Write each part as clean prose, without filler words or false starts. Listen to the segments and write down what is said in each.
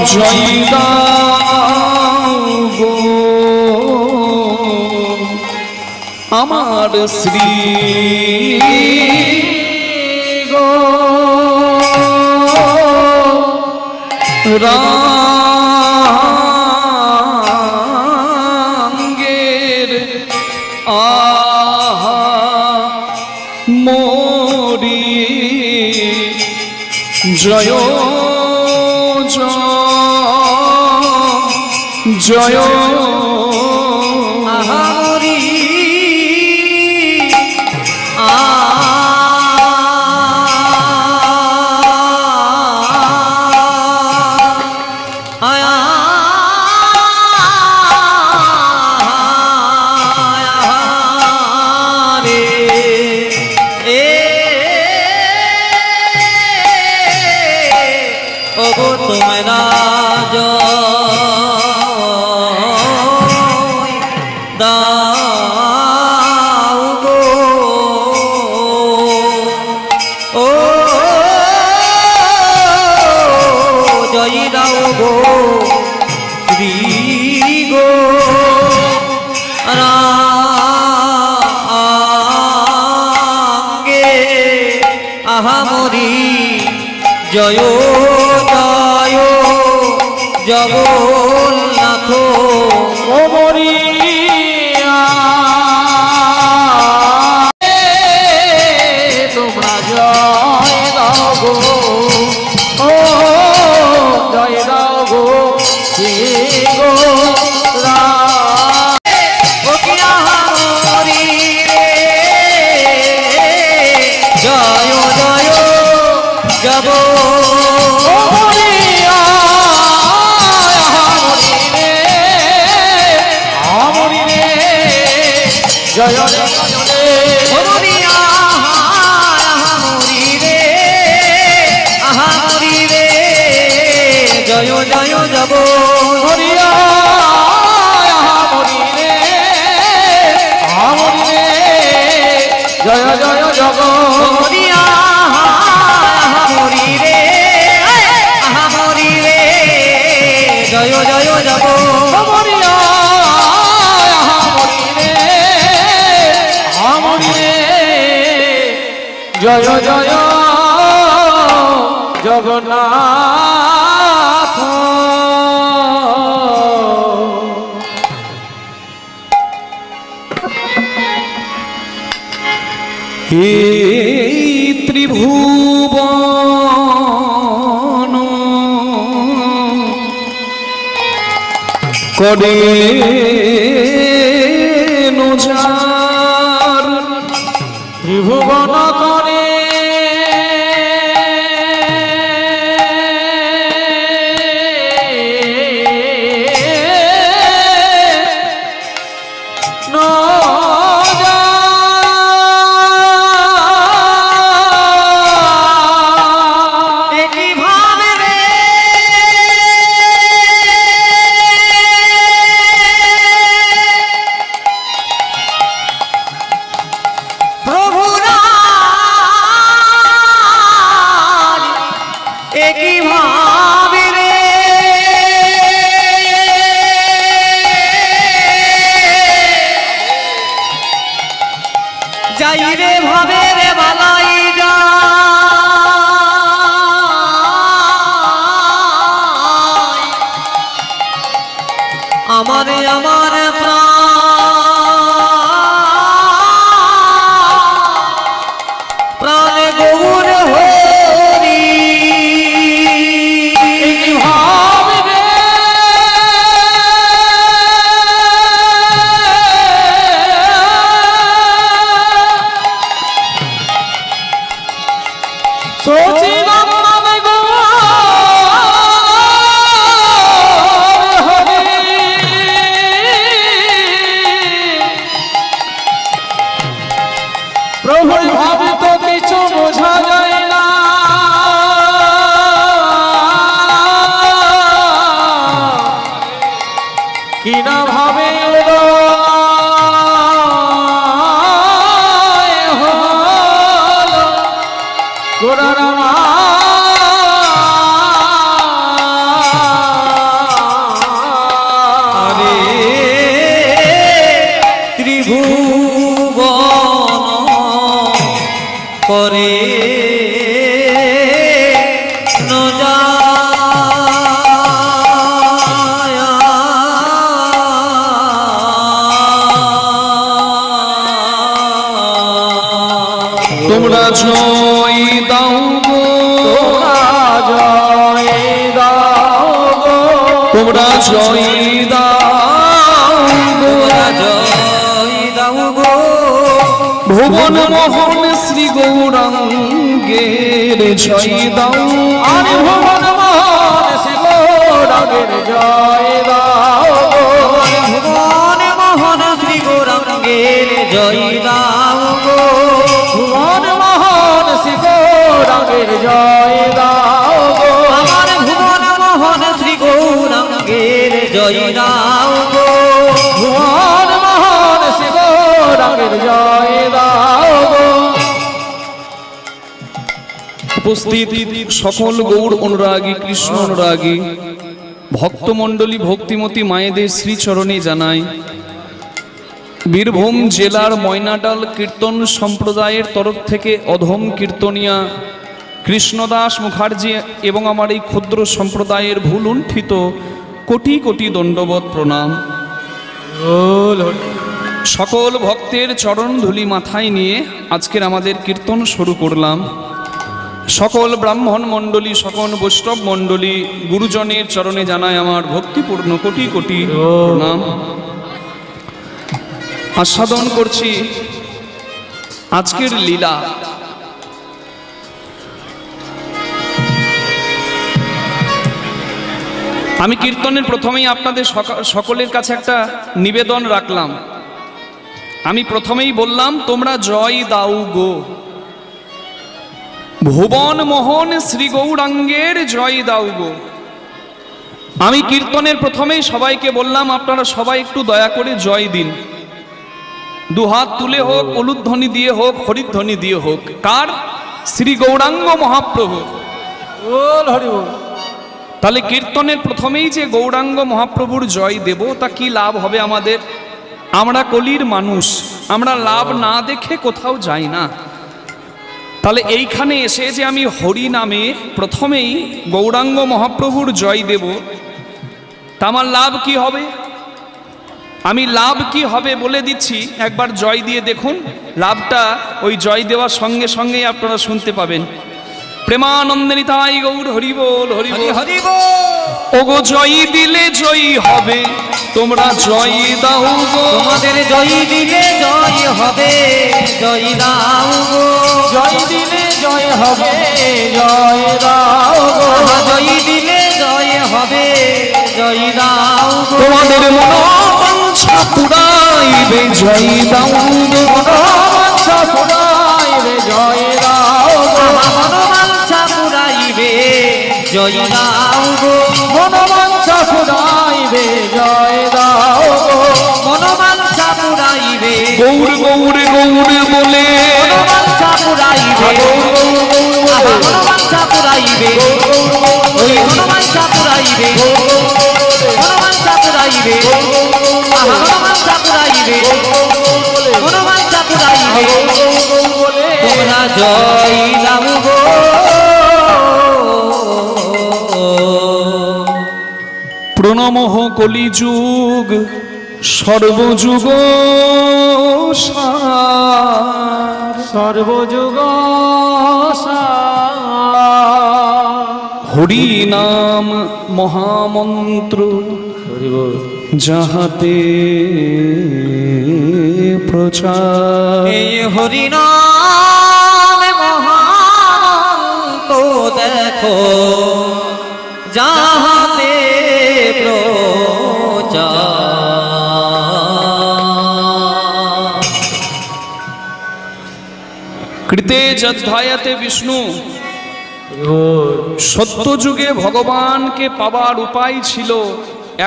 জয় দাও গো আমার শ্রী গো রাঙ্গের আহা মোরি জয় জয় আহারি তোমরা দাও গো ও জয় দাও গো শ্রী গো রাঙ্গে আহামরি জয় জয় জগন্নাথ ওমরি তোমরা জয় দাও গো ও জয় দাও গো শ্রী গো জয় জয় জব জয় জয় জয় যাব হরিয়া মরি রে জয় জয় জগ হরিয়া মরি রে মরি রে জয় জয় যাব হরিয়া জয় জয় জগন্নাথ হে ত্রিভুবন করে নজার ত্রিভুবন করে যাইরে ভাবে রে বালাই যা আমারে আমার প্রাণে গৌর হরি সোচিলাম নামে গো হরি প্রভু ভাবে তো কিছু বোঝা যায় না কি না ভাবে গোরা রামা করে তোমরা জয় দাও গো, তোমরা জয় দাও গো, ভুবন মোহন শ্রী গৌরাঙ্গের জয় দাও, আরে ভুবন মোহন শ্রী গৌরাঙ্গের জয় দাও, ভুবন মোহন শ্রী গৌরাঙ্গের জয় দাও গো, ভুবন মোহন শ্রী গৌরাঙ্গের জয় দাও গো, আমার ভুবন মোহন শ্রী গৌরাঙ্গের জয় দাও গো, ভুবন মোহন শ্রী গৌরাঙ্গের জয় দাও গো। উপস্থিত সকল গৌর অনুরাগী, কৃষ্ণ অনুরাগী ভক্তমণ্ডলী, ভক্তিমতী মায়েদের শ্রীচরণে জানাই বীরভূম জেলার ময়নাডাল কীর্তন সম্প্রদায়ের তরফ থেকে অধম কীর্তনিয়া কৃষ্ণদাস মুখার্জি এবং আমার এই ক্ষুদ্র সম্প্রদায়ের ভুলুণ্ঠিত কোটি কোটি দণ্ডবত প্রণাম। সকল ভক্তের চরণ ধুলি মাথায় নিয়ে আজকের আমাদের কীর্তন শুরু করলাম। সকল ব্রাহ্মণ মণ্ডলী, সকল বৈষ্ণব মণ্ডলী, গুরুজনের চরণে জানায় আমার ভক্তিপূর্ণ কোটি কোটি প্রণাম। আস্বাদন করছি আজকের লীলা। আমি কীর্তনের প্রথমেই আপনাদের সকলের কাছে একটা নিবেদন রাখলাম। আমি প্রথমেই বললাম তোমরা জয় দাও গো, ভুবন মোহন শ্রী গৌরাঙ্গের জয় দাও গো। আমি কীর্তনের প্রথমেই সবাইকে বললাম আপনারা সবাই একটু দয়া করে জয় দিন, দুহাত তুলে হোক, উলুধ্বনি দিয়ে হোক, হরিধ্বনি দিয়ে হোক। কার? শ্রী গৌরাঙ্গ মহাপ্রভু। তাহলে কীর্তনের প্রথমেই যে গৌরাঙ্গ মহাপ্রভুর জয় দেব, তা কি লাভ হবে আমাদের? আমরা কলির মানুষ, আমরা লাভ না দেখে কোথাও যাই না। তাহলে এইখানে এসে যে আমি হরি নামে প্রথমেই গৌরাঙ্গ মহাপ্রভুর জয় দেব, তা আমার লাভ কি হবে? আমি লাভ কি হবে বলে দিচ্ছি, একবার জয় দিয়ে দেখুন। লাভটা ওই জয় দেওয়ার সঙ্গে সঙ্গেই আপনারা শুনতে পাবেন। প্রেমানন্দে নিতাই গৌর হরি বল, হরি বল, হরি বল। ওগো জয় দিলে জয়ী হবে, তোমরা জয় দাও গো, তোমাদের জয় দিলে জয় হবে, জয় দাও গো, জয় দিলে জয় হবে, জয় দাও গো, জয় দিলে জয় হবে, জয় দাও গো, তোমাদের মনোবাঞ্ছা পুরাইবে, জয় দাও গো, মনোবাঞ্ছা পুরাইবে, জয় দাও গো, মনোবাঞ্ছা পুরাইবে, জয় দাও গো, মনোবাঞ্ছা পুরাইবে, জয় দাও গো, মনোবাঞ্ছা পুরাইবে, গৌর গৌর গৌর বলে, মনোবাঞ্ছা পুরাইবে, মনোবাঞ্ছা পুরাইবে, ওই মনোবাঞ্ছা পুরাইবে, মনোবাঞ্ছা পুরাইবে, মনোবাঞ্ছা পুরাইবে, মনোবাঞ্ছা পুরাইবে, তোমরা জয় দাও গো। প্রণমঃ কলিযুগ সর্বযুগ সার, সর্বযুগ হরি নাম মহামন্ত্র, যাহাতে প্রচার। এই হরি নাম মহামন্ত্র দেখো, যাহাতে প্রচার। কৃতে যধ্যায়তে বিষ্ণু। সত্যযুগে ভগবানকে পাবার উপায় ছিল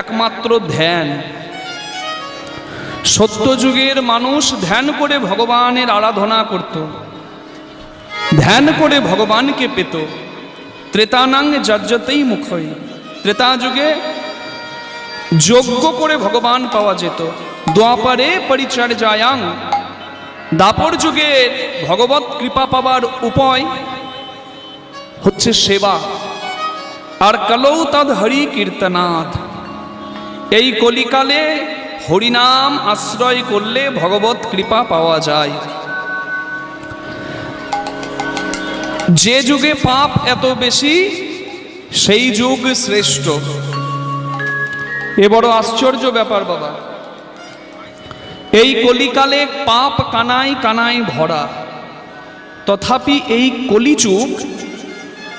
একমাত্র ধ্যান। সত্যযুগের মানুষ ধ্যান করে ভগবানের আরাধনা করত, ধ্যান করে ভগবানকে পেত। ত্রেতানাং যজ্জতেই মুখই, ত্রেতা যুগে যজ্ঞ করে ভগবান পাওয়া যেত। দ্বাপরে পরিচর্যায়াং, দাপর যুগে ভগবত কৃপা পাবার উপায় হচ্ছে সেবা, আর কলৌ তদ হরি কীর্তনাথ। এই কলিকালে হরিনাম আশ্রয় করলে ভগবত কৃপা পাওয়া যায়। যে যুগে পাপ এত বেশি সেই যুগ শ্রেষ্ঠ। এ বড় আশ্চর্য ব্যাপার বাবা, এই কলিকালে পাপ কানায় কানায় ভরা, তথাপি এই কলিযুগ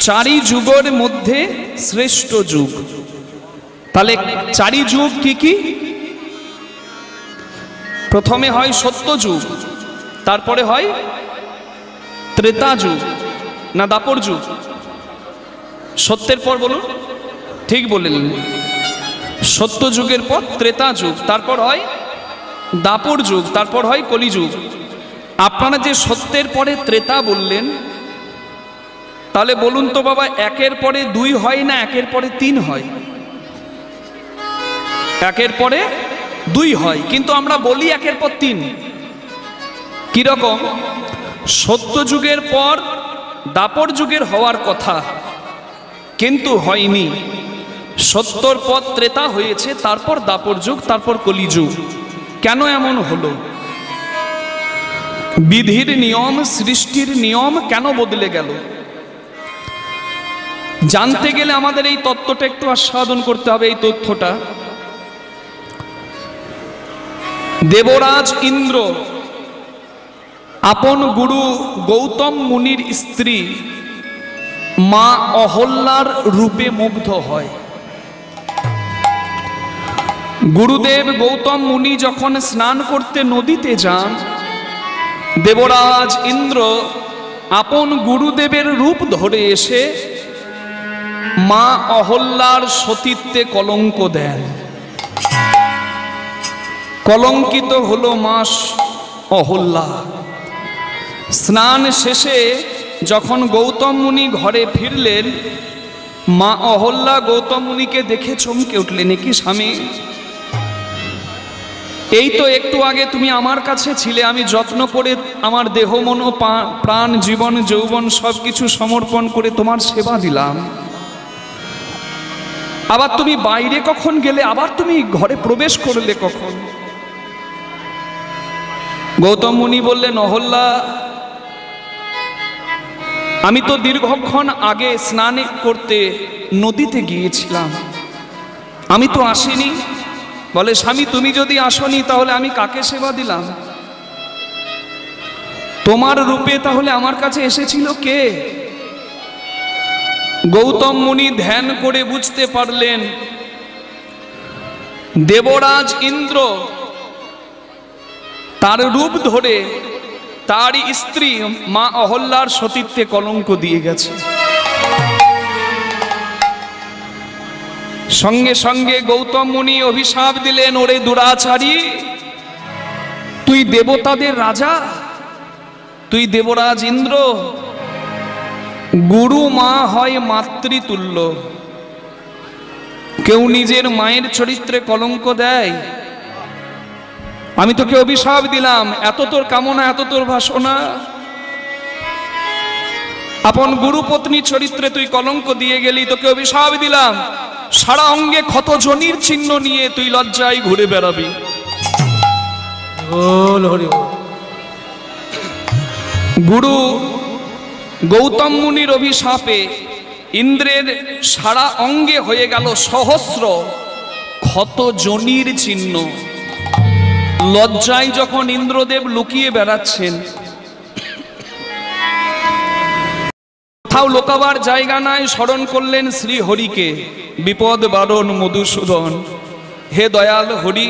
চারি যুগের মধ্যে শ্রেষ্ঠ যুগ। তাহলে চারি যুগ কি কি? প্রথমে হয় সত্য যুগ, তারপরে হয় ত্রেতা যুগ না দাপর যুগ? সত্যের পর বলুন, ঠিক বললেন, সত্য যুগের পর ত্রেতা যুগ, তারপর হয় দাপর যুগ, তারপর হয় কলিযুগ। আপনারা যে সত্যের পরে ত্রেতা বললেন, তাহলে বলুন তো বাবা, একের পরে দুই হয় না একের পরে তিন হয়? একের পরে দুই হয়, কিন্তু আমরা বলি একের পর তিন। কিরকম? সত্য যুগের পর দাপর যুগের হওয়ার কথা, কিন্তু হয়নি। সত্যর পর ত্রেতা হয়েছে, তারপর দাপর যুগ, তারপর কলিযুগ। কেন এমন হলো? বিধির নিয়ম, সৃষ্টির নিয়ম কেন বদলে গেল? জানতে গেলে আমাদের এই তত্ত্বটা একটু আস্বাদন করতে হবে। এই তথ্যটা, দেবরাজ ইন্দ্র আপন গুরু গৌতম মুনির স্ত্রী মা অহল্যার রূপে মুগ্ধ হয়। গুরুদেব গৌতম মুনি যখন স্নান করতে নদীতে যান, দেবরাজ ইন্দ্র আপন গুরুদেবের রূপ ধরে এসে মা অহল্যার সতীত্বে কলঙ্ক দেন। কলঙ্কিত হলো মা অহল্যা। স্নান শেষে যখন গৌতম মুনি ঘরে ফিরলেন, মা অহল্যা গৌতম মুনিকে দেখে চমকে উঠলেন, কি স্বামী, এই তো একটু আগে তুমি আমার কাছে ছিলে, আমি যত্ন করে আমার দেহ মন প্রাণ জীবন যৌবন সবকিছু সমর্পণ করে তোমার সেবা দিলাম, আবার তুমি বাইরে কখন গেলে, আবার তুমি ঘরে প্রবেশ করলে কখন? গৌতম মুনি বললেন, অহল্যা, আমি তো দীর্ঘক্ষণ আগে স্নান করতে নদীতে গিয়েছিলাম, আমি তো আসিনি। বলে, স্বামী, তুমি যদি আসনি তাহলে আমি কাকে সেবা দিলাম? তোমার রূপে তাহলে আমার কাছে এসেছিল কে? গৌতম মুনি ধ্যান করে বুঝতে পারলেন, দেবরাজ ইন্দ্র তার রূপ ধরে তারই স্ত্রী মা অহল্যার সতীত্বে কলঙ্ক দিয়ে গেছে। সঙ্গে সঙ্গে গৌতম মুনি অভিশাপ দিলেন, ওরে দুরাচারী, তুই দেবতাদের রাজা, তুই দেবরাজ ইন্দ্র, গুরু মা হয় মাতৃতুল্য, কেউ নিজের মায়ের চরিত্রে কলঙ্ক দেয়? আমি তোকে অভিশাপ দিলাম, এত তোর কামনা, এত তোর বাসনা, আপন গুরু পত্নী চরিত্রে তুই কলঙ্ক দিয়ে গেলি, তোকে অভিশাপ দিলাম, সারা অঙ্গে ক্ষত জনির চিহ্ন নিয়ে তুই লজ্জায় ঘুরে বেড়াবি। গুরু গৌতম মুনির অভিশাপে ইন্দ্রের সারা অঙ্গে হয়ে গেল সহস্র ক্ষত জনির চিহ্ন। লজ্জায় যখন ইন্দ্রদেব লুকিয়ে বেড়াচ্ছেন, কোথাও লোকাবার জায়গা নাই, স্মরণ করলেন শ্রী হরিকে, বিপদ বারণ মধুসূদন, হে দয়াল হরি,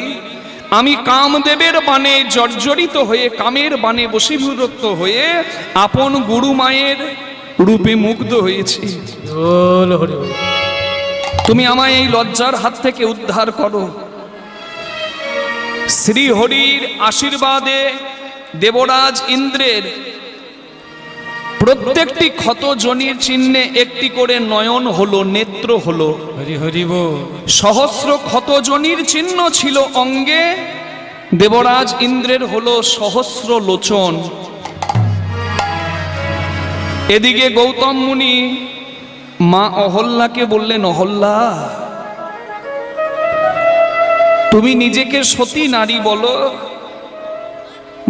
আমি কামদেবের বাণে জর্জরিত হয়ে, কামের বাণে বশীভূত হয়ে আপন গুরু মায়ের রূপে মুগ্ধ হয়েছি, তুমি আমায় এই লজ্জার হাত থেকে উদ্ধার করো। শ্রী হরির আশীর্বাদে দেবরাজ ইন্দ্রের প্রত্যেকটি ক্ষত জনির চিহ্নে একটি করে নয়ন হলো, নেত্র হলো। সহস্র ক্ষত জনির চিহ্ন ছিল অঙ্গে, দেবরাজ ইন্দ্রের হলো সহস্র লোচন। এদিকে গৌতম মুনি মা অহল্যাকে বললেন, অহল্যা তুমি নিজেকে সতী নারী বলো,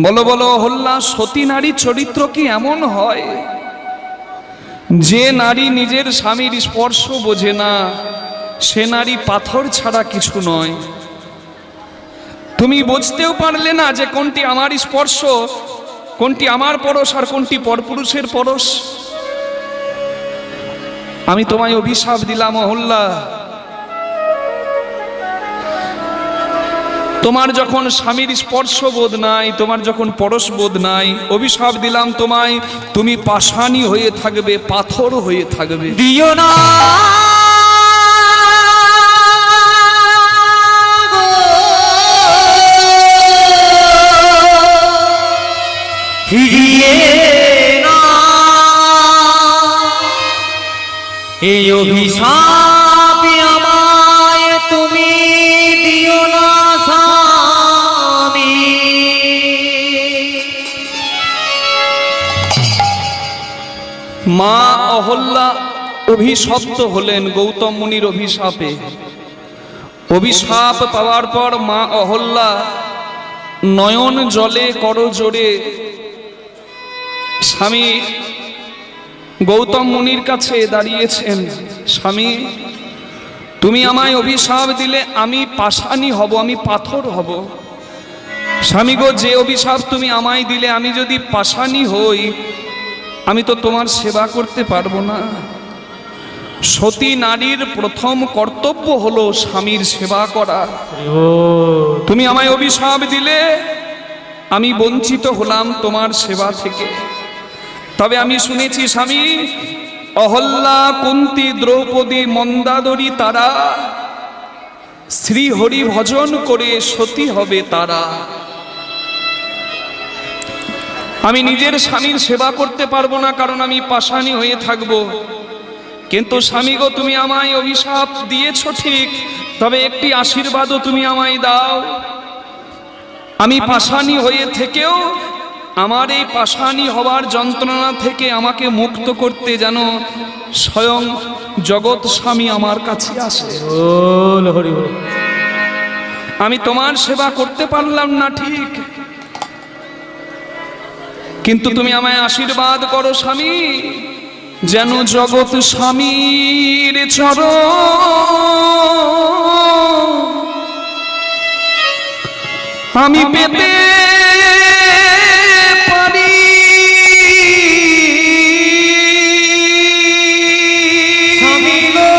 বলো বলো অহল্যা, সতী নারীর চরিত্র কি এমন হয় যে নারী নিজের স্বামীর স্পর্শ বোঝে না, সে নারী পাথর ছাড়া কিছু নয়। তুমি বুঝতেও পারলে না যে কোনটি আমার স্পর্শ, কোনটি আমার পরশ আর কোনটি পরপুরুষের পরশ। আমি তোমায় অভিশাপ দিলাম অহল্যা, তোমার যখন স্বামীর স্পর্শ বোধ নাই, তোমার যখন পরশ বোধ নাই, অভিশাপ দিলাম তোমায়, তুমি পাষাণী হয়ে থাকবে, পাথর হয়ে থাকবে। দিও না ফিরিয়ে না এই অভিশাপ আমায়, তুমি দিও না স্বামী। মা অহল্যা অভিশপ্ত হলেন গৌতম মুনির অভিশাপে। অভিশাপ পাওয়ার পর মা অহল্যা নয়ন জলে করজোড়ে স্বামী গৌতম মুনির কাছে দাঁড়িয়েছেন। স্বামী তুমি আমায় অভিশাপ দিলে আমি পাষাণী হব, আমি পাথর হব। স্বামী গো, যে অভিশাপ তুমি আমায় দিলে, আমি যদি পাষাণী হই আমি তো তোমার সেবা করতে পারবো না। সতী নারীর প্রথম কর্তব্য হলো স্বামীর সেবা করা। তুমি আমায় অভিশাপ দিলে আমি বঞ্চিত হলাম তোমার সেবা থেকে। তবে আমি শুনেছি স্বামী, অহল্যা, কুন্তী, দ্রৌপদী, মন্দাদরী তারা শ্রী হরি ভজন করে সতী হবে তারা। আমি নিজের স্বামীর সেবা করতে পারবো না, কারণ আমি পাষাণী হয়ে থাকবো। কিন্তু স্বামী গো, তুমি আমায় অভিশাপ দিয়েছ ঠিক, তবে একটি আশীর্বাদও তুমি আমায় দাও। আমি পাষাণী হয়ে থেকেও আমার এই পাষাণী হওয়ার যন্ত্রণা থেকে আমাকে মুক্ত করতে যেন স্বয়ং জগৎ স্বামী আমার কাছে আসে। আমি তোমার সেবা করতে পারলাম না ঠিক, কিন্তু তুমি আমায় আশীর্বাদ করো স্বামী, যেন জগৎ স্বামীর চরণ আমি পেতে পারি। স্বামী গো,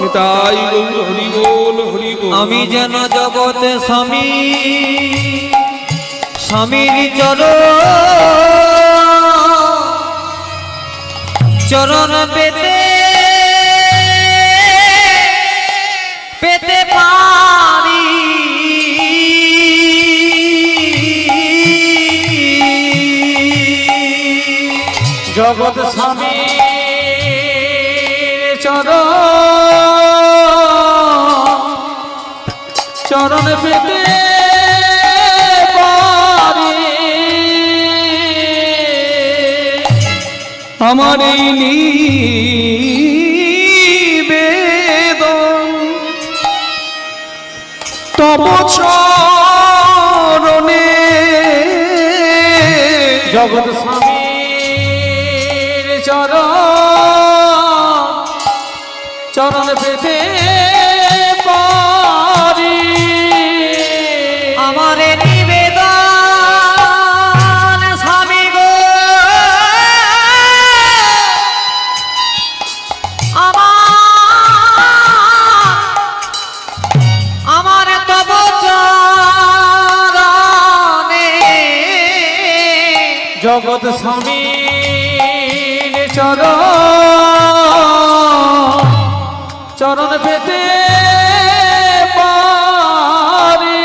নিতাই গৌর হরি বল, হরি বল। আমি যেন জগৎ স্বামী স্বামীর চরণ পেতে পেতে পারি। জগৎ স্বামী চরণ পেতে পারি। আমার এই নিবেদন তব চরণে, জগৎ স্বামীর চরণ পেতে পারি। আমার নিবেদন স্বামী গো, আমার তব চরণে, জগৎ স্বামীর চরণ পেতে পারি।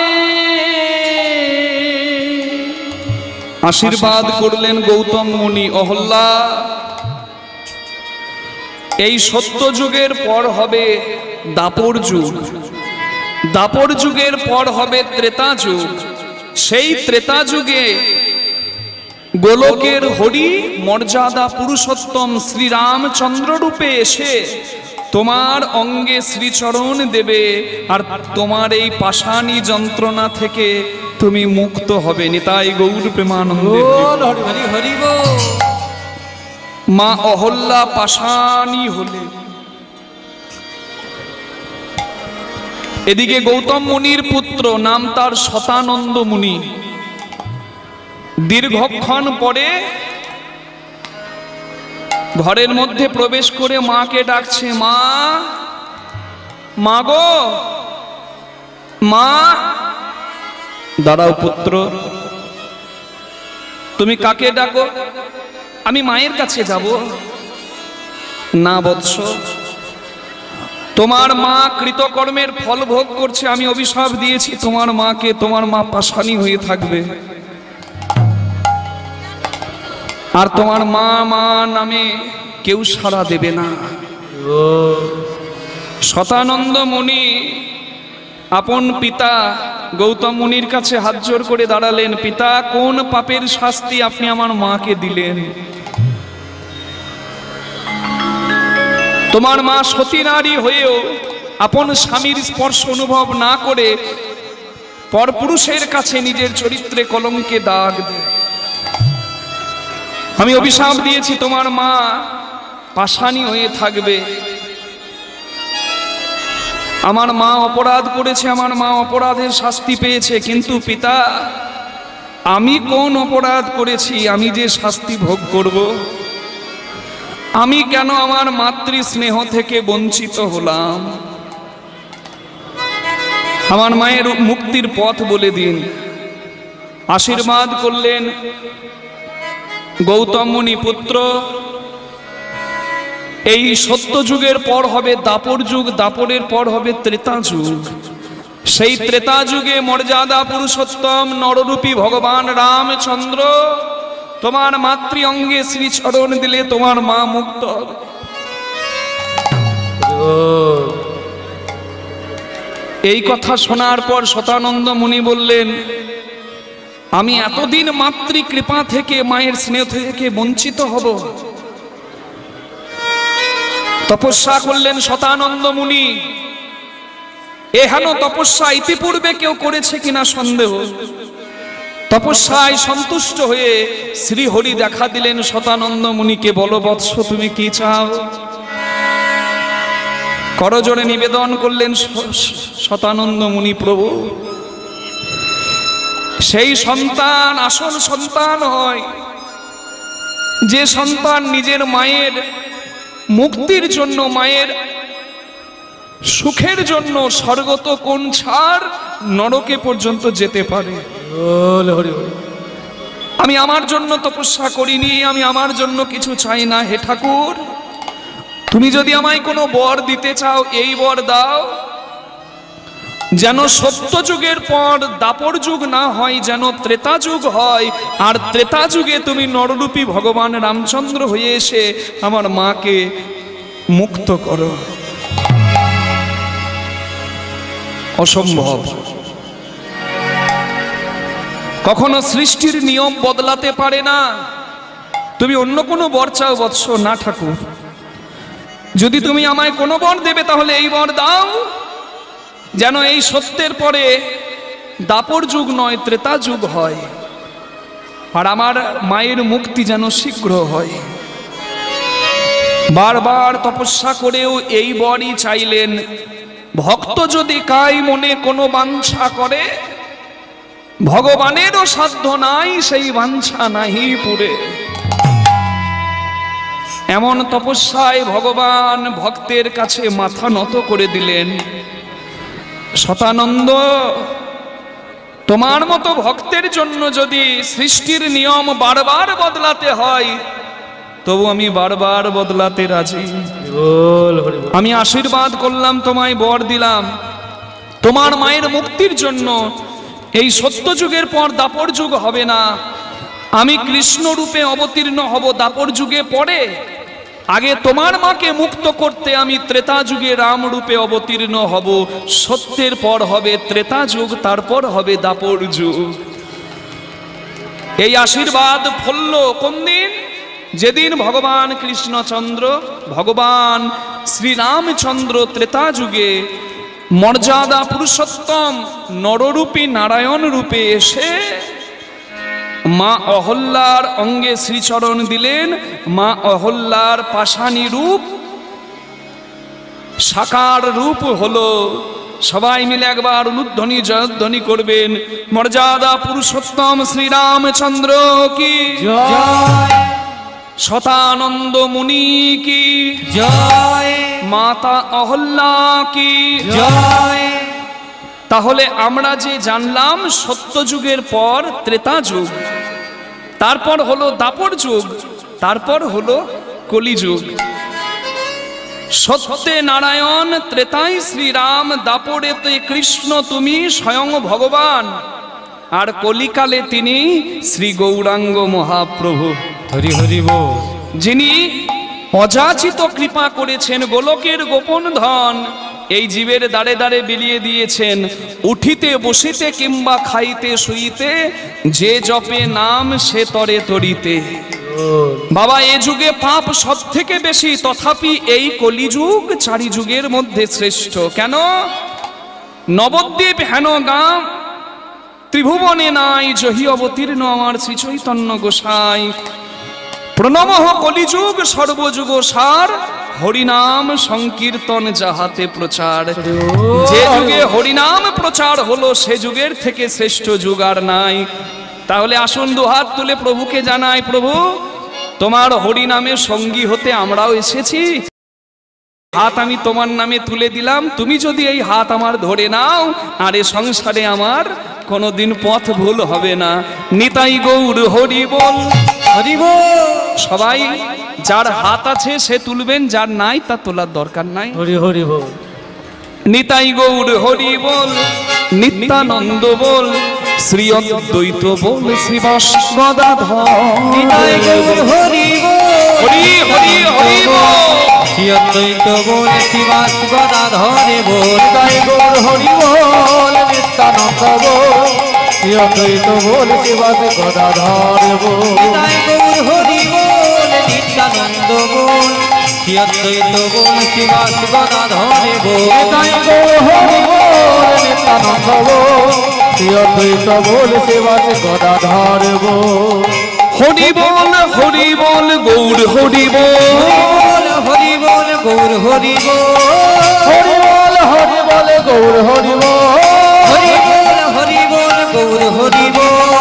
আশীর্বাদ করলেন গৌতম মুনি। অহল্যা, এই সত্য যুগের পর হবে দাপর যুগ, দাপর যুগের পর হবে ত্রেতা যুগ। সেই ত্রেতা যুগে গোলকের হরি মর্যাদা পুরুষোত্তম শ্রীরামচন্দ্র রূপে এসে তোমার অঙ্গে শ্রীচরণ দেবে, আর তোমার এই পাষাণী যন্ত্রণা থেকে তুমি মুক্ত হবে। নিতাই গৌর প্রেমানন্দে। মা অহল্যা পাষাণী হলে, এদিকে গৌতম মুনির পুত্র, নাম তার শতানন্দ মুনি, দীর্ঘক্ষণ পরে ঘরের মধ্যে প্রবেশ করে মাকে ডাকছে, মা, মা গো, মা। দাঁড়াও পুত্র, তুমি কাকে ডাকো? আমি মায়ের কাছে যাব। না বৎস, তোমার মা কৃতকর্মের ফল ভোগ করছে। আমি অভিশাপ দিয়েছি তোমার মাকে, তোমার মা পাষাণী হয়ে থাকবে, আর তোমার মা মা নামে কেউ সাড়া দেবে না। শতানন্দ মুনি আপন পিতা গৌতম মুনির কাছে হাত জোর করে দাঁড়ালেন, পিতা, কোন পাপের শাস্তি আপনি আমার মাকে দিলেন? তোমার মা সতী নারী হয়েও আপন স্বামীর স্পর্শ অনুভব না করে পরপুরুষের কাছে নিজের চরিত্রে কলঙ্কে দাগ দেয়। আমি অভিশাপ দিয়েছি তোমার মা পাষাণী হয়ে থাকবে। আমার মা অপরাধ করেছে, আমার মা অপরাধের শাস্তি পেয়েছে, কিন্তু পিতা, আমি কোন অপরাধ করেছি আমি যে শাস্তি ভোগ করব? আমি কেন আমার মাতৃ স্নেহ থেকে বঞ্চিত হলাম? আমার মায়ের মুক্তির পথ বলে দিন। আশীর্বাদ করলেন, গৌতম মুনি পুত্র, এই সত্য যুগের পর হবে দাপর যুগ, দাপরের পর হবে ত্রেতা যুগ। সেই ত্রেতা যুগে মর্যাদা পুরুষোত্তম নররূপী ভগবান রামচন্দ্র তোমার মাতৃ অঙ্গে শ্রীচরণ দিলে তোমার মা মুক্ত হবে। এই কথা শোনার পর শতানন্দ মুনি বললেন, আমি এতদিন মাতৃ কৃপা থেকে, মায়ের স্নেহ থেকে বঞ্চিত হব? তপস্যা করলেন শতানন্দ মুনি। এহেন তপস্যা ইতিপূর্বে কেউ করেছে কিনা সন্দেহ। তপস্যায় সন্তুষ্ট হয়ে শ্রীহরি দেখা দিলেন শতানন্দ মুনিকে। বলো বৎস, তুমি কি চাও? করজোড়ে নিবেদন করলেন শতানন্দ মুনি, প্রভু, সেই সন্তান আসল সন্তান হয় যে সন্তান নিজের মায়ের মুক্তির জন্য, মায়ের সুখের জন্য স্বর্গত কোন ছাড় নরকে পর্যন্ত যেতে পারে। আমি আমার জন্য তপস্যা করিনি, আমি আমার জন্য কিছু চাই না। হে ঠাকুর, তুমি যদি আমায় কোনো বর দিতে চাও, এই বর দাও, যেন সত্য যুগের পর দাপর যুগ না হয়, যেন ত্রেতা যুগ হয়। আর ত্রেতা যুগে তুমি নররূপী ভগবান রামচন্দ্র হয়ে এসে আমার মাকে মুক্ত করো। অসম্ভব। কখনো সৃষ্টির নিয়ম বদলাতে পারে না। তুমি অন্য কোনো বর চাও বৎস। না ঠাকুর, যদি তুমি আমায় কোনো বর দেবে তাহলে এই বর দাও, যেন এই সত্যের পরে দাপর যুগ নয় ত্রেতা যুগ হয়, আর আমার মায়ের মুক্তি যেন শীঘ্র হয়। বারবার তপস্যা করেও এই বরই চাইলেন। ভক্ত যদি কাই মনে কোনো বাঞ্ছা করে, ভগবানেরও সাধ্য নাই সেই বাঞ্ছা নাহি পুরে। এমন তপস্যায় ভগবান ভক্তের কাছে মাথা নত করে দিলেন। শতানন্দ, তোমার মতো ভক্তের জন্য যদি সৃষ্টির নিয়ম বারবার বদলাতে হয়, তবু আমি বারবার বদলাতে রাজি। আমি আশীর্বাদ করলাম, তোমায় বর দিলাম, তোমার মায়ের মুক্তির জন্য এই সত্য যুগের পর দাপর যুগ হবে না। আমি কৃষ্ণ রূপে অবতীর্ণ হব দাপর যুগে পরে, আগে তোমার মাকে মুক্ত করতে আমি ত্রেতা যুগে রাম রূপে অবতীর্ণ হব, সত্যের পর হবে ত্রেতা যুগ, তারপর হবে দাপর যুগ। এই আশীর্বাদ ফলল কোন দিন? যেদিন ভগবান কৃষ্ণচন্দ্র, ভগবান শ্রীরামচন্দ্র ত্রেতা যুগে মর্যাদা পুরুষোত্তম নররূপী নারায়ণ রূপে এসে মা অহল্যার অঙ্গে শ্রীচরণ দিলেন। মা অহল্যার পাষাণী রূপ সাকার রূপ হলো। সবাই মিলে একবার উলুধ্বনি জয়ধ্বনি করবেন। মর্যাদা পুরুষোত্তম শ্রীরামচন্দ্র কি জয়, শতানন্দ মুনি কি জয়, মাতা অহল্যা কি জয়। তাহলে আমরা যে জানলাম সত্যযুগের পর ত্রেতা যুগ, তারপর হলো দাপর যুগ, তারপর হলো কলিযুগ। সত্যে নারায়ণ, ত্রেতায় শ্রীরাম, দাপরেতে কৃষ্ণ তুমি স্বয়ং ভগবান, আর কলিকালে তিনি শ্রী গৌরাঙ্গ মহাপ্রভু। হরি হরি বল। যিনি অযাচিত কৃপা করেছেন, গোলকের গোপন ধন এই জীবের দাঁড়ে দাঁড়ে বিলিয়ে দিয়েছেন। উঠিতে বসিতে কিংবা খাইতে শুইতে যে জপে নাম সে তরে তরিতে। বাবা, এ যুগে পাপ সব থেকে বেশি, তথাপি এই কলিযুগ চারি যুগের মধ্যে শ্রেষ্ঠ। কেন? নবদ্বীপ হেন গাম ত্রিভুবনে নাই, জহি অবতীর্ণ আমার শ্রী চৈতন্য গোসাই। প্রণমঃ কলিযুগ সর্বযুগ সার, হরিনাম সংকীর্তন যাহাতে প্রচার। যে যুগে হরিনাম প্রচার হলো সে যুগের থেকে শ্রেষ্ঠ যুগ আর নাই। তাহলে আসুন দুহাত তুলে প্রভুকে জানাই, প্রভু তোমার হরিনামের সঙ্গী হতে আমরাও এসেছি। হাত আমি তোমার নামে তুলে দিলাম, তুমি যদি এই হাত আমার ধরে নাও, আর এ সংসারে আমার কোনোদিন পথ ভুল হবে না। নিতাই গৌর হরি বল, হরি বল। সবাই যার হাত আছে সে তুলবেন, যার নাই তা তোলার দরকার নাই। হরি হরি বল। নিতাই গৌর হরি বল, নিত্যানন্দ বল, শ্রী অদ্বৈত বল, শ্রীবাস গদাধর। নিতাই গৌর হরি বল, হরি হরি হরি বল। শ্রী অদ্বৈত বল, শ্রীবাস গদাধর বল। নিতাই গৌর হরি বল, নিত্যানন্দ বল, শ্রী অদ্বৈত বল, শ্রীবাস গদাধর বল। নিতাই গৌর হরি বল, নিত্যানন্দ বল, শ্রী অদ্বৈত বল, শ্রীবাস গদাধর বল। নিতাই গৌর হরি বল, নিত্যানন্দ বল, শ্রী অদ্বৈত বল, শ্রীবাস গদাধর বল। হরি বল হরি বল গৌর হরি বল, হরি বল গৌর হরি বল। হরি বল হরি বল গৌর হরি বল। হরি বল হরি বল গৌর হরি বল।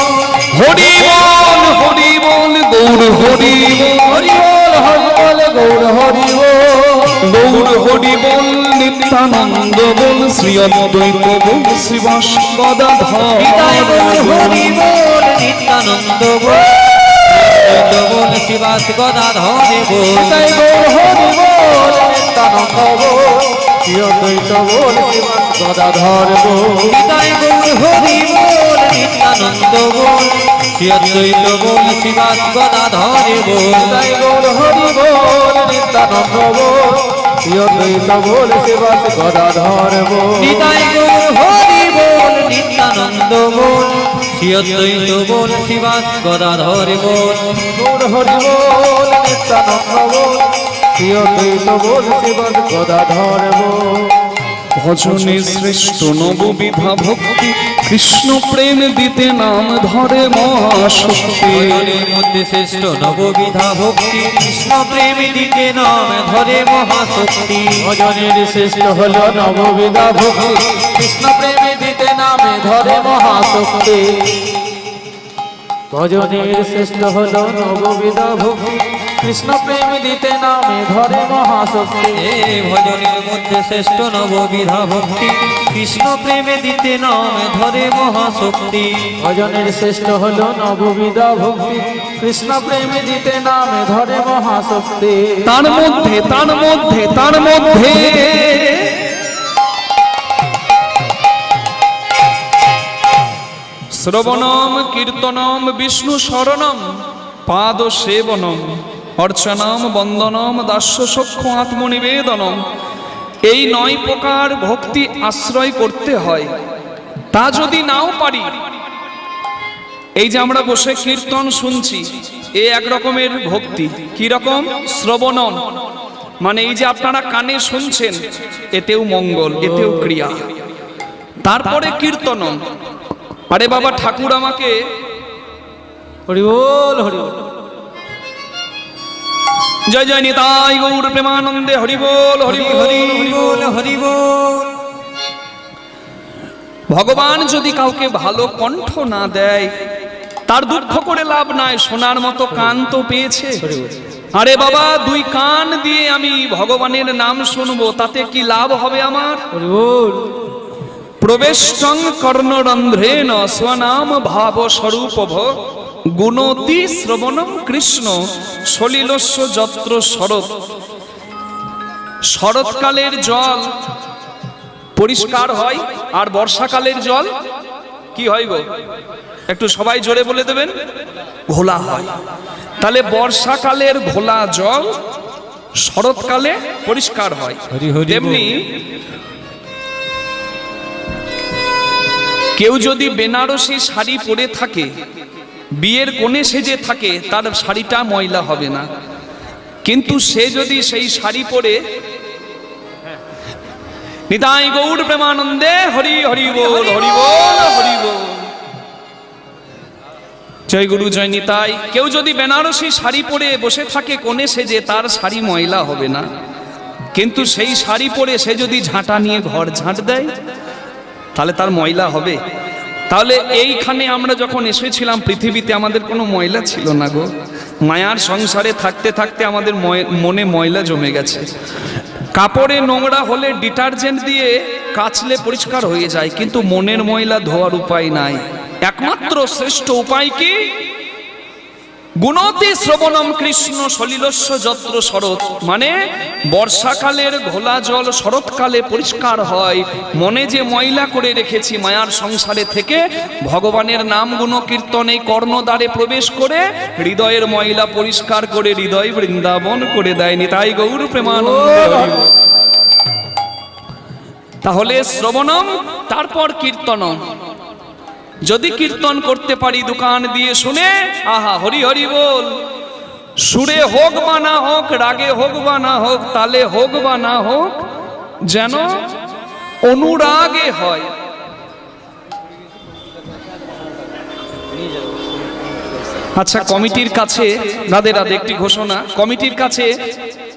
হরি বল হরি বল গৌর হরি বল। হরি বল হরি বল গৌর হরি বল। গৌর হরি বল, নিত্যানন্দ বল, শ্রী অদ্বৈত বল, শ্রীবাস গদাধর। নিতাই গৌর হরি বল, নিত্যানন্দ বল, অদ্বৈত বল, শ্রীবাস গদাধর বল। নিতাই গৌর হরি বল, নিত্যানন্দ বল, শ্রী অদ্বৈত বল, শ্রীবাস গদাধর বল। নিতাই গৌর হরি বল, নিত্যানন্দ বল, শ্রী অদ্বৈত বল, শ্রীবাস গদাধর বল। নিতাই গৌর হরি বল, নিত্যানন্দ বল, শ্রী অদ্বৈত বল, শ্রীবাস গদাধর বল। নিতাই গৌর হরি বল, নিত্যানন্দ বল, শ্রী অদ্বৈত বল, শ্রীবাস গদাধর বল। গৌর হরি বল, নিত্যানন্দ বল, শ্রী অদ্বৈত বল, শ্রীবাস গদাধর বল। ভজনে শ্রেষ্ঠ নববিধা ভক্তি, কৃষ্ণ প্রেম দিতে নাম ধরে মহাশক্তি। ভজনের মধ্যে শ্রেষ্ঠ নববিধা ভক্তি, কৃষ্ণ প্রেম দিতে নাম ধরে মহাশক্তি। ভজনের শ্রেষ্ঠ হল নববিধা ভক্তি, কৃষ্ণ প্রেমে দিতে নামে ধরে মহাশক্তি। ভজনের শ্রেষ্ঠ হল নববিধা ভক্তি, কৃষ্ণ প্রেম দিতে নামে ধরে মহাশক্তি। এ ভজনের মধ্যে শ্রেষ্ঠ নববিধা ভক্তি, কৃষ্ণ প্রেমে দিতে নাম ধরে মহাশক্তি। ভজনের শ্রেষ্ঠ হল নববিধা ভক্তি, কৃষ্ণ প্রেমে দিতে নামে ধরে মহাশক্তি। তার মধ্যে তার মধ্যে তার মধ্যে শ্রবণম কীর্তনম বিষ্ণু শরণম পাদ সেবনম অর্চনাম বন্দনম দাস্য সখ্য আত্মনিবেদনম, এই 9 প্রকার ভক্তি আশ্রয় করতে হয়। তা যদি নাও পারি, এই যে আমরা বসে কীর্তন শুনছি, এ এক রকমের ভক্তি। কি রকম? শ্রবণম, মানে এই যে আপনারা কানে শুনছেন, এতেও মঙ্গল, এতেও ক্রিয়া। তারপরে কীর্তনম। আরে বাবা, ঠাকুর আমাকে হরি বল, হরি বল। জয় জয় নিতাই গৌর প্রেমানন্দে, হরি বল, হরি হরি বল, হরি বল। ভগবান যদি কাউকে ভালো কণ্ঠ না দেয়, তার দুঃখ করে লাভ নাই, শোনার মতো কান তো পেয়েছে। আরে বাবা, 2 কান দিয়ে আমি ভগবানের নাম শুনবো, তাতে কি লাভ হবে আমার? হরি বল। প্রবেশং কর্ণরন্ধ্রেণ স্বনাম ভাব স্বরূপভ গুণতি শ্রবণম কৃষ্ণ সলিলস্য যত্র শরৎ। শরৎকালের জল পরিষ্কার হয়, আর বর্ষাকালের জল কি হয় গো? একটু সবাই জোরে বলে দেবেন। ঘোলা হয়। তাহলে বর্ষাকালের ঘোলা জল শরৎকালে পরিষ্কার হয়। তেমনি কেউ যদি বেনারসি শাড়ি পরে থাকে, বিয়ের কোণে সেজে থাকে, তার শাড়িটা ময়লা হবে না। কিন্তু সে যদি সেই শাড়ি পরে নিতাই গৌর প্রেমানন্দে, হরি হরি বল, হরি বল, হরি বল, জয় গুরু জয় নিতাই। কেউ যদি বেনারসি শাড়ি পরে বসে থাকে কোণে সেজে, তার শাড়ি ময়লা হবে না। কিন্তু সেই শাড়ি পরে সে যদি ঝাঁটা নিয়ে ঘর ঝাঁট দেয়, তাহলে তার ময়লা হবে। তাহলে এইখানে আমরা যখন এসেছিলাম পৃথিবীতে, আমাদের কোনো ময়লা ছিল না গো। মায়ার সংসারে থাকতে থাকতে আমাদের মনে ময়লা জমে গেছে। কাপড়ে নোংরা হলে ডিটারজেন্ট দিয়ে কাচলে পরিষ্কার হয়ে যায়, কিন্তু মনের ময়লা ধোয়ার উপায় নাই। একমাত্র শ্রেষ্ঠ উপায় কি? গুণতি শ্রবণম কৃষ্ণ সলিলস্য যত্র শরৎ, মানে বর্ষাকালের ঘোলা জল শরৎকালে পরিষ্কার হয়। মনে যে ময়লা করে রেখেছি মায়ার সংসারে থেকে, ভগবানের নাম গুণ কীর্তন এই কর্ণদ্বারে প্রবেশ করে হৃদয়ের ময়লা পরিষ্কার করে হৃদয় বৃন্দাবন করে দেয়। নিতাই গৌর প্রেমানন্দে। তাহলে শ্রবণম, তারপর কীর্তনম। যদি কীর্তন করতে পারি দোকান দিয়ে শুনে, আহা হরি হরি বল, সুরে হোক বা না হোক, রাগে হোক বা না হোক, তালে হোক বা না হোক, যেন অনুরাগে হয়। আচ্ছা, কমিটির কাছে রাধে রাধে একটি ঘোষণা। কমিটির কাছে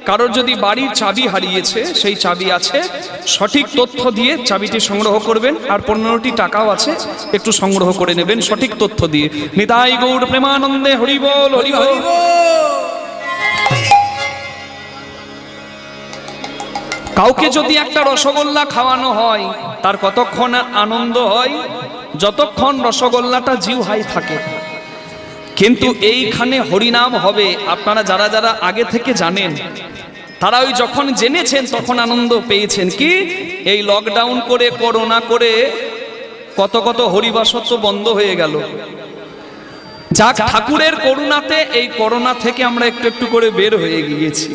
কারোর যদি বাড়ির চাবি হারিয়েছে, সেই চাবি আছে, সঠিক তথ্য দিয়ে চাবিটি সংগ্রহ করবেন। আর 15টি টাকাও আছে, একটু সংগ্রহ করে নেবেন সঠিক তথ্য দিয়ে। নিতাই গৌর প্রেমানন্দে, হরি বল, হরি বল। কাউকে যদি একটা রসগোল্লা খাওয়ানো হয়, তার কতক্ষণ আনন্দ হয়? যতক্ষণ রসগোল্লাটা জিহ্বায় থাকে। কিন্তু এইখানে হরিনাম হবে, আপনারা যারা যারা আগে থেকে জানেন, তারা ওই যখন জেনেছেন তখন আনন্দ পেয়েছেন। কি এই লকডাউন করে, করোনা করে কত কত হরিবাসত্ব বন্ধ হয়ে গেল। যাক, ঠাকুরের করুণাতে এই করোনা থেকে আমরা একটু একটু করে বের হয়ে গিয়েছি।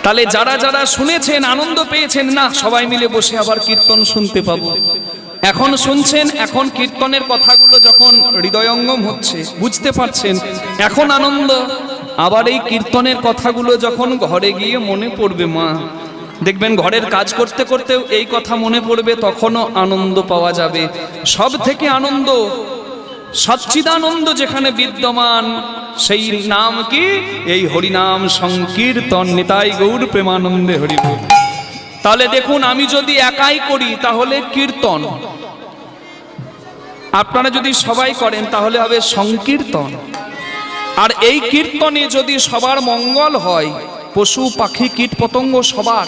তাহলে যারা যারা শুনেছেন, আনন্দ পেয়েছেন, না সবাই মিলে বসে আবার কীর্তন শুনতে পাবো। এখন শুনছেন, এখন কীর্তনের কথাগুলো যখন হৃদয়ঙ্গম হচ্ছে, বুঝতে পারছেন, এখন আনন্দ। আবার এই কীর্তনের কথাগুলো যখন ঘরে গিয়ে মনে পড়বে, মা দেখবেন ঘরের কাজ করতে করতেও এই কথা মনে পড়বে, তখনও আনন্দ পাওয়া যাবে। সব থেকে আনন্দ, সচ্চিদানন্দ যেখানে বিদ্যমান, সেই নাম কি? এই হরিনাম সংকীর্তন। নিতাই গৌর প্রেমানন্দে, হরি বল। তাহলে দেখুন, আমি যদি একাই করি তাহলে কীর্তন, আপনারা যদি সবাই করেন তাহলে হবে সংকীর্তন। আর এই কীর্তনে যদি সবার মঙ্গল হয়, পশু পাখি কীট পতঙ্গ সবার,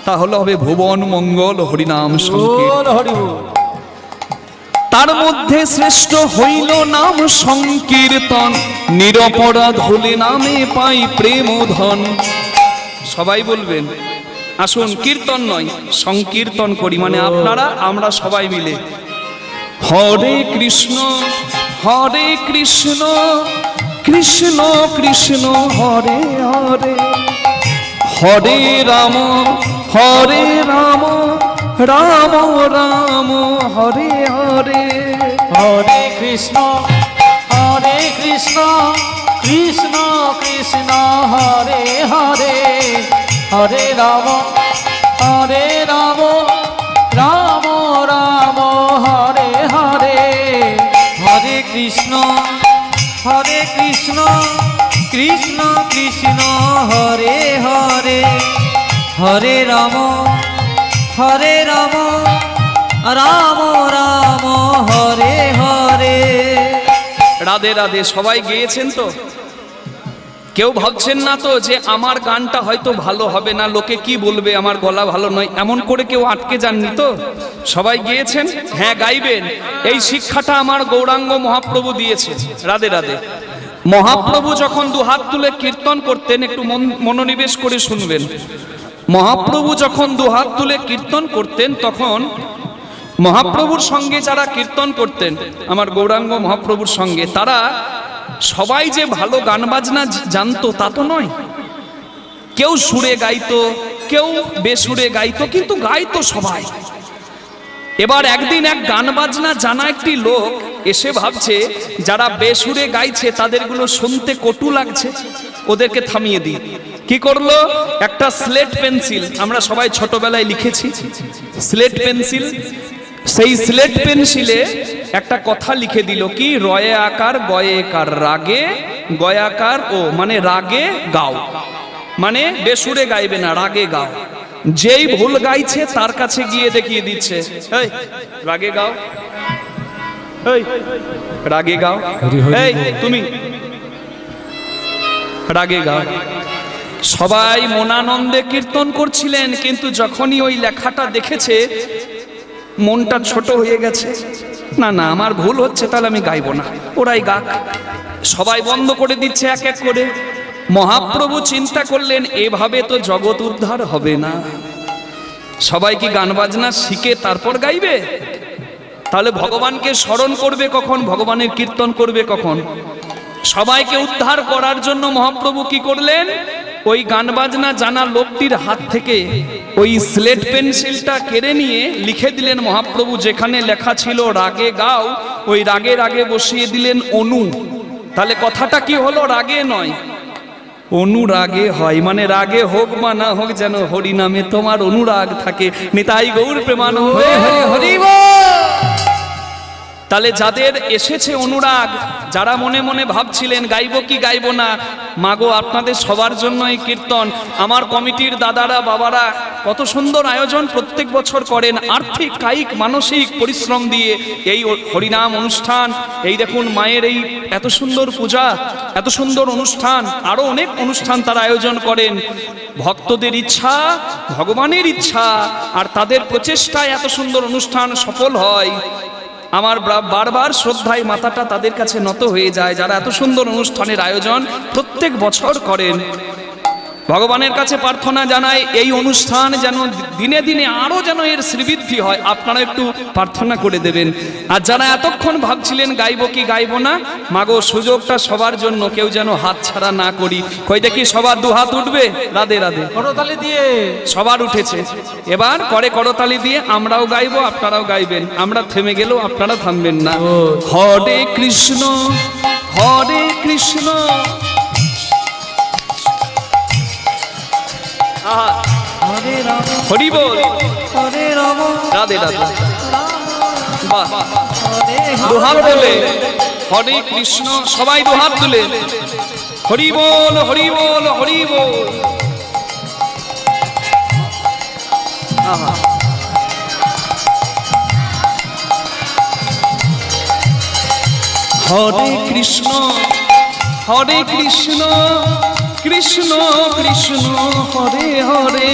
তাহলে হবে ভুবন মঙ্গল হরিনাম সংকীর্তন। তার মধ্যে শ্রেষ্ঠ হইল নাম সংকীর্তন, নিরপরাধ হলে নামে পাই প্রেম ধন। সবাই বলবেন, আসুন কীর্তন নয় সংকীর্তন করি, মানে আপনারা আমরা সবাই মিলে হরে কৃষ্ণ কৃষ্ণ কৃষ্ণ হরে হরে হরে রাম রাম রাম হরে হরে হরে কৃষ্ণ কৃষ্ণ কৃষ্ণ হরে হরে হরে রাম রাম রাম হরে হরে হরে কৃষ্ণ কৃষ্ণ কৃষ্ণ হরে হরে হরে রাম রাম রাম হরে হরে। রাধে রাধে। সবাই গেয়েছেন তো? কেউ ভাবছেন না তো যে আমার গানটা হয়তো ভালো হবে না, লোকে কি বলবে, আমার গলা ভালো নয়, এমন করে কেউ আটকে যাননি তো? সবাই গিয়েছেন, হ্যাঁ গাইবেন। এই শিক্ষাটা আমার গৌরাঙ্গ মহাপ্রভু দিয়েছে। রাধে রাধে। মহাপ্রভু যখন দুহাত তুলে কীর্তন করতেন, একটু মনোনিবেশ করে শুনবেন। মহাপ্রভু যখন দুহাত তুলে কীর্তন করতেন, তখন মহাপ্রভুর সঙ্গে যারা কীর্তন করতেন, আমার গৌরাঙ্গ মহাপ্রভুর সঙ্গে, তারা সবাই যে ভালো গান বাজনা জানতো তা তো নয়। কেউ সুরে গাইতো, কেউ বেসুরে গাইতো, কিন্তু গাইতো সবাই। এবার একদিন এক গান বাজনা জানা একটি লোক এসে ভাবছে যারা বেসুরে গাইছে তাদেরগুলো শুনতে কটু লাগছে, ওদেরকে থামিয়ে দিই। কি করলো? একটা স্লেট পেন্সিল, আমরা সবাই ছোটবেলায় লিখেছি স্লেট পেন্সিল, সেই স্লেট পেন্সিলে একটা কথা লিখে দিল, কি রয়ে আকার গয়ে কার রাগে গয়াকার ও, মানে রাগে গাও, মানে বেসুরে গাইবে না, রাগে গাও। যেই ভুল গাইছে তার কাছে গিয়ে দেখিয়ে দিচ্ছে, এই রাগে গাও, এই রাগে গাও, এই তুমি রাগে গাও। সবাই মনানন্দে কীর্তন করছিলেন, কিন্তু যখনই ওই লেখাটা দেখেছে মনটা ছোট হয়ে গেছে। না না, আমার ভুল হচ্ছে, তাহলে আমি গাইবো না, ওরাই গাক। সবাই বন্ধ করে দিচ্ছে এক এক করে। মহাপ্রভু চিন্তা করলেন এভাবে তো জগৎ উদ্ধার হবে না। সবাই কি গান বাজনা শিখে তারপর গাইবে? তাহলে ভগবানকে স্মরণ করবে কখন, ভগবানের কীর্তন করবে কখন? সবাইকে উদ্ধার করার জন্য মহাপ্রভু কি করলেন? ওই গান বাজনা জানা লোকটির হাত থেকে ওই স্লেট পেন্সিলটা কেড়ে নিয়ে লিখে দিলেন মহাপ্রভু, যেখানে লেখা ছিল রাগে গাও, ওই রাগে রাগে বসিয়ে দিলেন অনু। তাহলে কথাটা কি হলো? রাগে নয়, অনুরাগে হয়। মানে রাগে হোক বা না হোক, যেন হরি নামে তোমার অনুরাগ থাকে। নিতাই গৌর প্রেমানন্দ হরি বল। তাহলে যাদের এসেছে অনুরাগ, যারা মনে মনে ভাবছিলেন গাইবো কি গাইবো না, মাগো আপনাদের সবার জন্য এই কীর্তন। আমার কমিটির দাদারা বাবারা কত সুন্দর আয়োজন প্রত্যেক বছর করেন, আর্থিক কায়িক মানসিক পরিশ্রম দিয়ে এই হরিনাম অনুষ্ঠান। এই দেখুন মায়ের এই এত সুন্দর পূজা, এত সুন্দর অনুষ্ঠান, আরো অনেক অনুষ্ঠান তারা আয়োজন করেন। ভক্তদের ইচ্ছা, ভগবানের ইচ্ছা, আর তাদের প্রচেষ্টায় এত সুন্দর অনুষ্ঠান সফল হয়। আমার বারবার শ্রদ্ধায় মাথাটা তাদের কাছে নত হয়ে যায়, যারা এত সুন্দর অনুষ্ঠানের আয়োজন প্রত্যেক বছর করেন। ভগবানের কাছে প্রার্থনা জানাই এই অনুষ্ঠান যেন দিনে দিনে আরো যেন এর শ্রীবৃদ্ধি হয়। আপনারা একটু প্রার্থনা করে দেবেন। আর যারা এতক্ষণ ভাবছিলেন গাইবো কি গাইবো না, মাগো সুযোগটা সবার জন্য, কেউ যেন হাত ছাড়া না করি। কই দেখি সবার দু হাত উঠবে। রাধে রাধে। করতালি দিয়ে সবার উঠেছে, এবার করে করতালি দিয়ে আমরাও গাইবো, আপনারাও গাইবেন। আমরা থেমে গেলেও আপনারা থামবেন না। হরে কৃষ্ণ হরে কৃষ্ণ, হরে রাম হরি বল, হরে রাম রাধে রাধে। বাহ, হরে দুহাত তুলে হরে কৃষ্ণ, সবাই দুহাত তুলে হরি বল হরি বল হরি বল। হরে কৃষ্ণ হরে কৃষ্ণ কৃষ্ণ কৃষ্ণ হরে হরে